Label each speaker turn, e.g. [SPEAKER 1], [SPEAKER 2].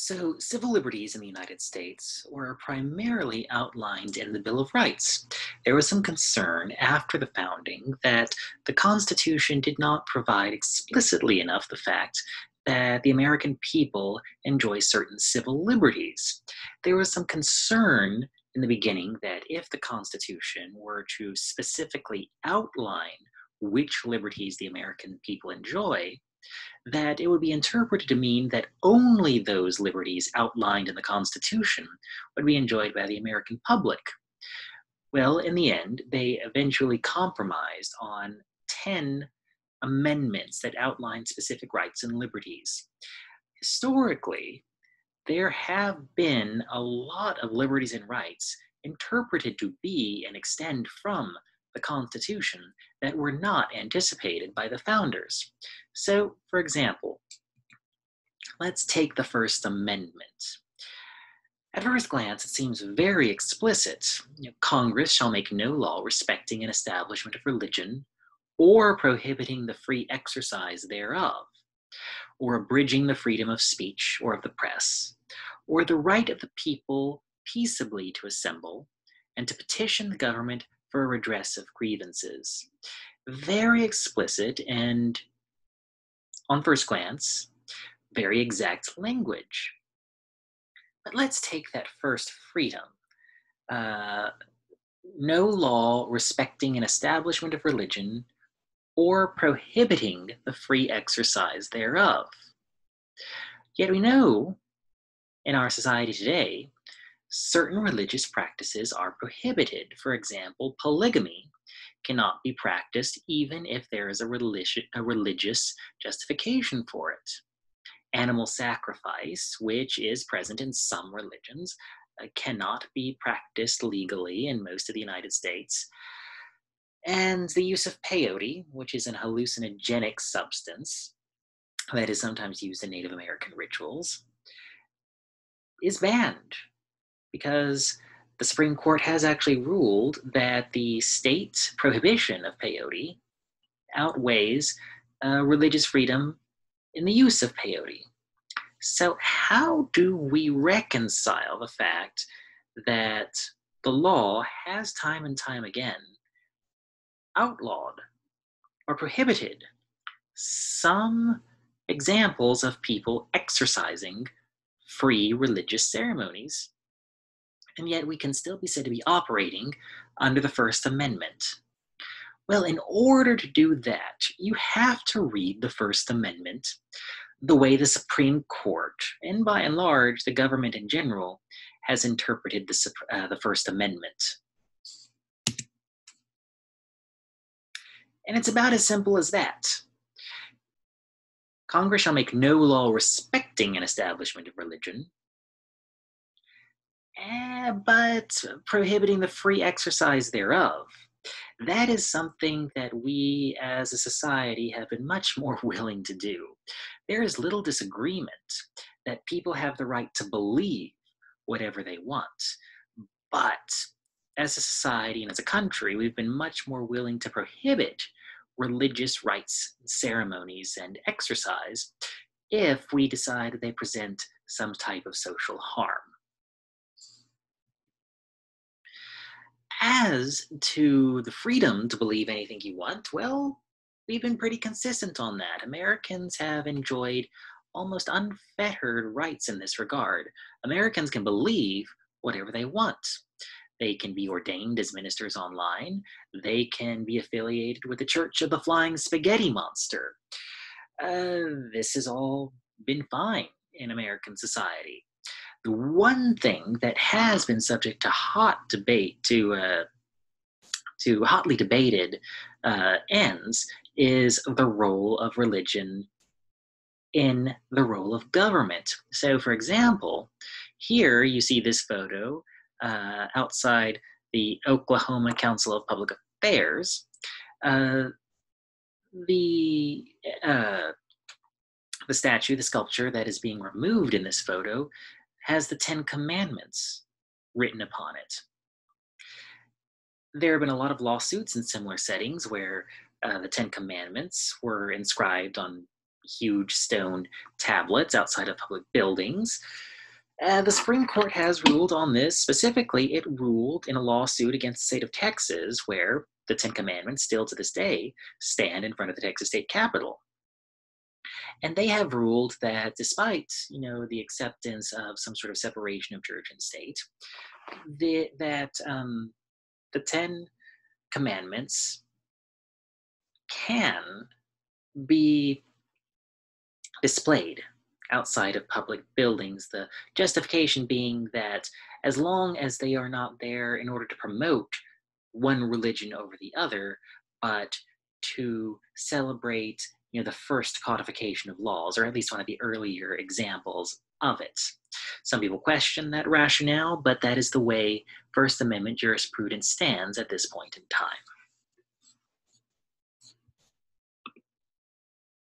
[SPEAKER 1] So, civil liberties in the United States were primarily outlined in the Bill of Rights. There was some concern after the founding that the Constitution did not provide explicitly enough the fact that the American people enjoy certain civil liberties. There was some concern in the beginning that if the Constitution were to specifically outline which liberties the American people enjoy, that it would be interpreted to mean that only those liberties outlined in the Constitution would be enjoyed by the American public. Well, in the end, they eventually compromised on 10 amendments that outline specific rights and liberties. Historically, there have been a lot of liberties and rights interpreted to be and extend from the Constitution that were not anticipated by the founders. So, for example, let's take the First Amendment. At first glance, it seems very explicit. Congress shall make no law respecting an establishment of religion or prohibiting the free exercise thereof, or abridging the freedom of speech or of the press, or the right of the people peaceably to assemble and to petition the government for a redress of grievances. Very explicit and, on first glance, very exact language. But let's take that first freedom. Uh, no law respecting an establishment of religion or prohibiting the free exercise thereof. Yet we know in our society today, certain religious practices are prohibited. For example, polygamy cannot be practiced even if there is a religious justification for it. Animal sacrifice, which is present in some religions, cannot be practiced legally in most of the United States. And the use of peyote, which is an hallucinogenic substance that is sometimes used in Native American rituals, is banned because the Supreme Court has actually ruled that the state prohibition of peyote outweighs religious freedom in the use of peyote. So, how do we reconcile the fact that the law has time and time again outlawed or prohibited some examples of people exercising free religious ceremonies, and yet we can still be said to be operating under the First Amendment? Well, in order to do that, you have to read the First Amendment the way the Supreme Court, and by and large, the government in general, has interpreted the First Amendment. And it's about as simple as that. Congress shall make no law respecting an establishment of religion, but prohibiting the free exercise thereof. That is something that we as a society have been much more willing to do. There is little disagreement that people have the right to believe whatever they want. But as a society and as a country, we've been much more willing to prohibit religious rites, ceremonies, and exercise if we decide that they present some type of social harm. As to the freedom to believe anything you want, well, we've been pretty consistent on that. Americans have enjoyed almost unfettered rights in this regard. Americans can believe whatever they want. They can be ordained as ministers online. They can be affiliated with the Church of the Flying Spaghetti Monster. This has all been fine in American society. The one thing that has been subject to hotly debated ends is the role of religion in the role of government. So, for example, here you see this photo outside the Oklahoma Council of Public Affairs. The statue, the sculpture that is being removed in this photo, has the Ten Commandments written upon it. There have been a lot of lawsuits in similar settings where the Ten Commandments were inscribed on huge stone tablets outside of public buildings. The Supreme Court has ruled on this. Specifically, it ruled in a lawsuit against the state of Texas, where the Ten Commandments, still to this day, stand in front of the Texas state capitol. And they have ruled that despite, the acceptance of some sort of separation of church and state, that the Ten Commandments can be displayed outside of public buildings. The justification being that as long as they are not there in order to promote one religion over the other, but to celebrate, the first codification of laws, or at least one of the earlier examples of it. Some people question that rationale, but that is the way First Amendment jurisprudence stands at this point in time.